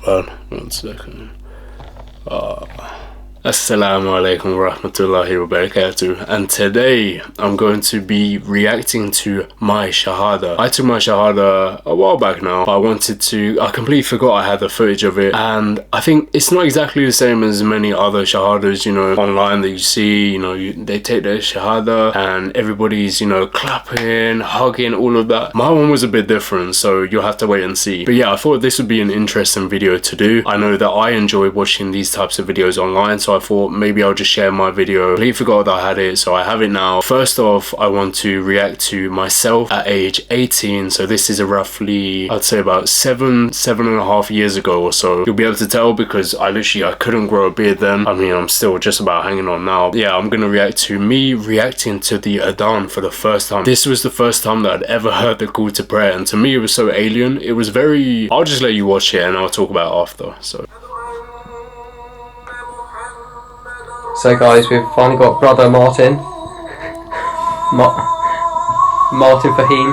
Hold on, 1 second. Assalamu alaikum wa rahmatullahi wa barakatuh, and today I'm going to be reacting to my Shahada. I took my Shahada a while back now, but I completely forgot I had the footage of it, and I think it's not exactly the same as many other Shahadas, you know, online that you see, you know, they take their Shahada and everybody's, you know, clapping, hugging, all of that. My one was a bit different, so you'll have to wait and see. But yeah, I thought this would be an interesting video to do. I know that I enjoy watching these types of videos online, so I thought maybe I'll just share my video. I completely forgot that I had it, so I have it now. First off, I want to react to myself at age 18. So this is a roughly, I'd say about seven and a half years ago or so. You'll be able to tell because I couldn't grow a beard then. I mean, I'm still just about hanging on now. Yeah, I'm gonna react to me reacting to the Adhan for the first time. This was the first time that I'd ever heard the call to prayer, and to me it was so alien. It was very, I'll just let you watch it and I'll talk about it after. So guys, we've finally got brother Martin. Martin Fahim.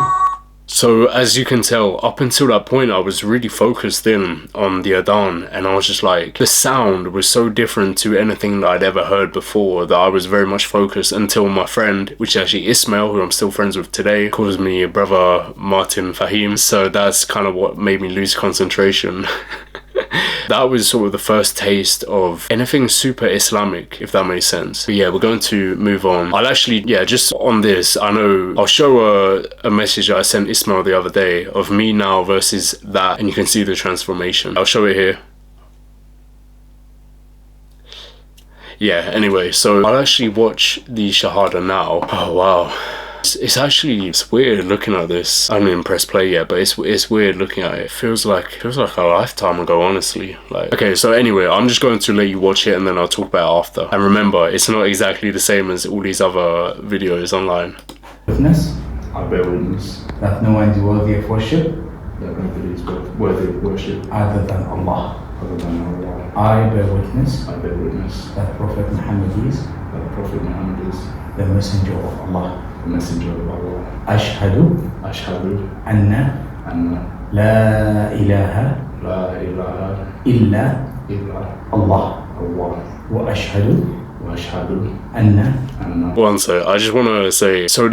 So as you can tell, up until that point I was really focused in on the Adhan, and I was just like, the sound was so different to anything that I'd ever heard before that I was very much focused until my friend, which is actually Ismail, who I'm still friends with today, calls me brother Martin Fahim. So that's kind of what made me lose concentration. That was sort of the first taste of anything super Islamic, if that makes sense. But yeah, we're going to move on. I'll actually, yeah, just on this, I know I'll show a message that I sent Ismail the other day of me now versus that, and you can see the transformation. I'll show it here. Yeah, anyway, so I'll actually watch the Shahada now. Oh wow. It's weird looking at this. I haven't even pressed play yet, but it's weird looking at it. It feels like a lifetime ago, honestly. Like, okay, so anyway, I'm just going to let you watch it and then I'll talk about it after. And remember, it's not exactly the same as all these other videos online. Witness? I bear witness That no one is worthy of worship that nobody is worthy of worship other than Allah. other than Allah. I bear witness I bear witness that Prophet Muhammad is that Prophet Muhammad is the messenger of Allah. the messenger of Allah. Ashhadu Ashhadu anna anna la ilaha la ilaha illa illa Allah Allah wa ashhadu wa ashhadu anna. One sec, I just want to say, so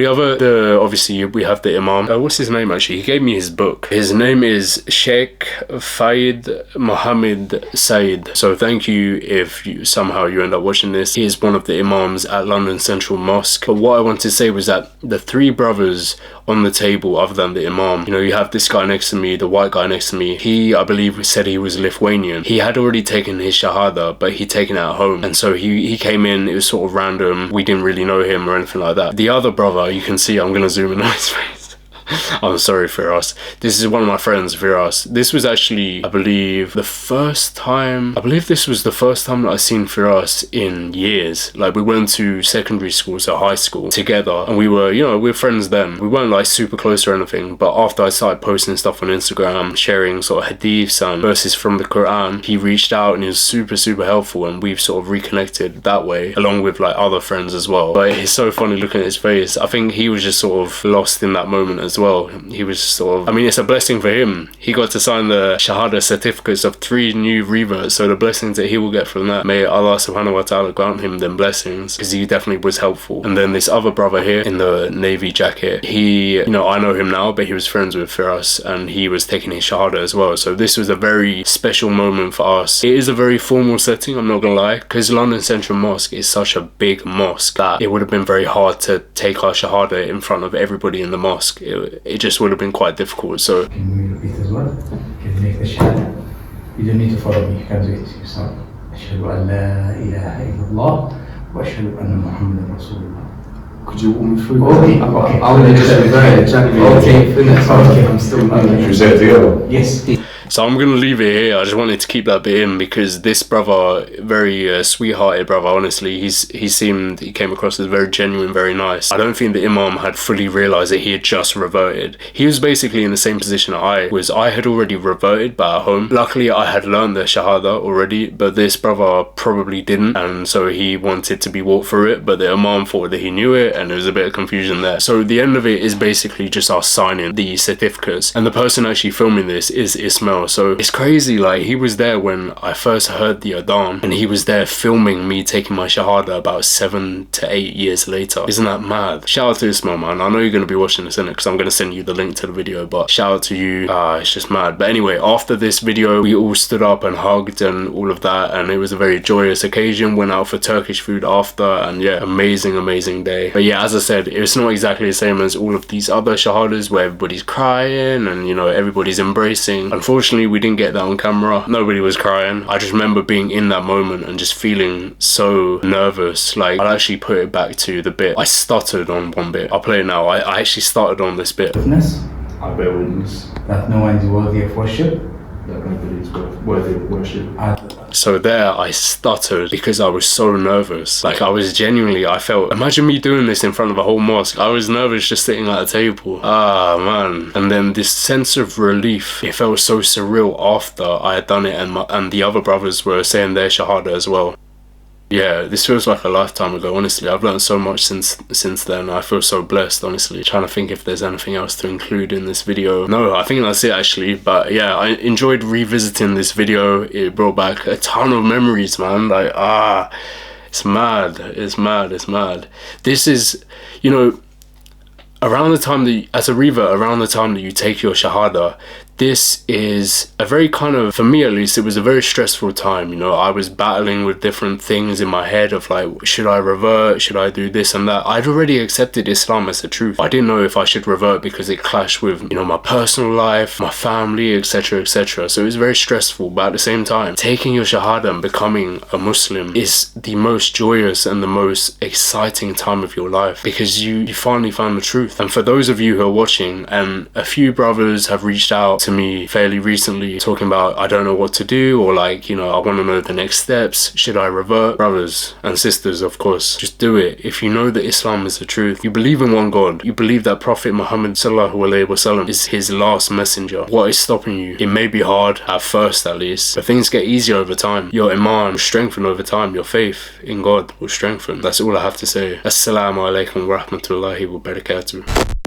obviously we have the Imam. What's his name actually? He gave me his book. His name is Sheikh Faid Mohammed Said. So thank you if somehow you end up watching this. He is one of the Imams at London Central Mosque. But what I wanted to say was that the three brothers on the table other than the Imam, you know, you have this guy next to me, the white guy next to me. He, I believe, said he was Lithuanian. He had already taken his Shahada, but he'd taken it at home. And so he came in, it was sort of random. We didn't really know him or anything like that. The other brother, you can see, I'm gonna zoom in on his face. I'm sorry, Firas. This is one of my friends, Firas. This was actually, I believe this was the first time that I seen Firas in years. Like, we went to secondary school, so high school, together, and we were, you know, we were friends then. We weren't like super close or anything, but after I started posting stuff on Instagram, sharing sort of hadiths and verses from the Quran, he reached out and he was super helpful, and we've sort of reconnected that way, along with like other friends as well. But it's so funny looking at his face. I think he was just sort of lost in that moment as well. He was sort of, I mean, it's a blessing for him. He got to sign the Shahada certificates of 3 new reverts, so the blessings that he will get from that, may Allah subhanahu wa ta'ala grant him them blessings, because he definitely was helpful. And then this other brother here in the navy jacket, he, you know, I know him now, but he was friends with Firas, and he was taking his Shahada as well. So this was a very special moment for us. It is a very formal setting, I'm not gonna lie, because London Central Mosque is such a big mosque that it would have been very hard to take our Shahada in front of everybody in the mosque. It just would have been quite difficult. So Can we repeat as well? Can you make the Shahada? You don't need to follow me, you can do it yourself. Ashhadu an la ilaha illallah wa ashhadu anna Muhammadan Rasulullah. Could you walk me through Okay, that? okay. I would just be very Okay. I'm still Okay. Should we say it together? Yes. So I'm gonna leave it here. I just wanted to keep that bit in because this brother, very sweethearted brother, honestly, he came across as very genuine, very nice. I don't think the Imam had fully realized that he had just reverted. He was basically in the same position that I was. I had already reverted, but at home. Luckily, I had learned the Shahada already, but this brother probably didn't, and so he wanted to be walked through it, but the Imam thought that he knew it, and there was a bit of confusion there. So the end of it is basically just us signing the certificates, and the person actually filming this is Ismail. know. So it's crazy, like he was there when I first heard the adhan, and he was there filming me taking my Shahada about 7 to 8 years later. Isn't that mad? Shout out to Ismail, man. I know you're going to be watching this, innit? Because I'm going to send you the link to the video, but shout out to you. It's just mad. But anyway, after this video, we all stood up and hugged and all of that, and it was a very joyous occasion. Went out for Turkish food after, and yeah, amazing day. But yeah, as I said, it's not exactly the same as all of these other Shahadas where everybody's crying and, you know, everybody's embracing. Unfortunately, we didn't get that on camera. Nobody was crying. I just remember being in that moment and just feeling so nervous. Like, I'll actually put it back to the bit I stuttered on one bit. I'll play it now. I actually started on this bit. I bear witness That no one is worthy of worship. that nobody is worthy of worship. So there I stuttered because I was so nervous. Like, I was genuinely, I felt, imagine me doing this in front of a whole mosque. I was nervous just sitting at a table. Ah, man. And then this sense of relief, it felt so surreal after I had done it, and the other brothers were saying their Shahada as well. Yeah, this feels like a lifetime ago, honestly. I've learned so much since then. I feel so blessed, honestly. Trying to think if there's anything else to include in this video. No, I think that's it, actually. But yeah, I enjoyed revisiting this video. It brought back a ton of memories, man. Like, it's mad. It's mad. This is, you know, around the time that, as a revert, around the time that you take your Shahada, this is a very kind of, for me at least, it was a very stressful time. You know, I was battling with different things in my head of like, should I revert? Should I do this and that? I'd already accepted Islam as the truth. I didn't know if I should revert because it clashed with, you know, my personal life, my family, etc, etc. So it was very stressful, but at the same time, taking your Shahada and becoming a Muslim is the most joyous and the most exciting time of your life, because you finally found the truth. And for those of you who are watching, and a few brothers have reached out to me fairly recently talking about, I don't know what to do, or like, you know, I want to know the next steps. Should I revert? Brothers and sisters, of course, just do it. If you know that Islam is the truth, you believe in one God, you believe that Prophet Muhammad sallallahu alaihi wasallam is his last messenger, what is stopping you? It may be hard at first, at least, but things get easier over time. Your iman will strengthen over time. Your faith in God will strengthen. That's all I have to say. Assalamu alaikum wa rahmatullahi wa barakatuh.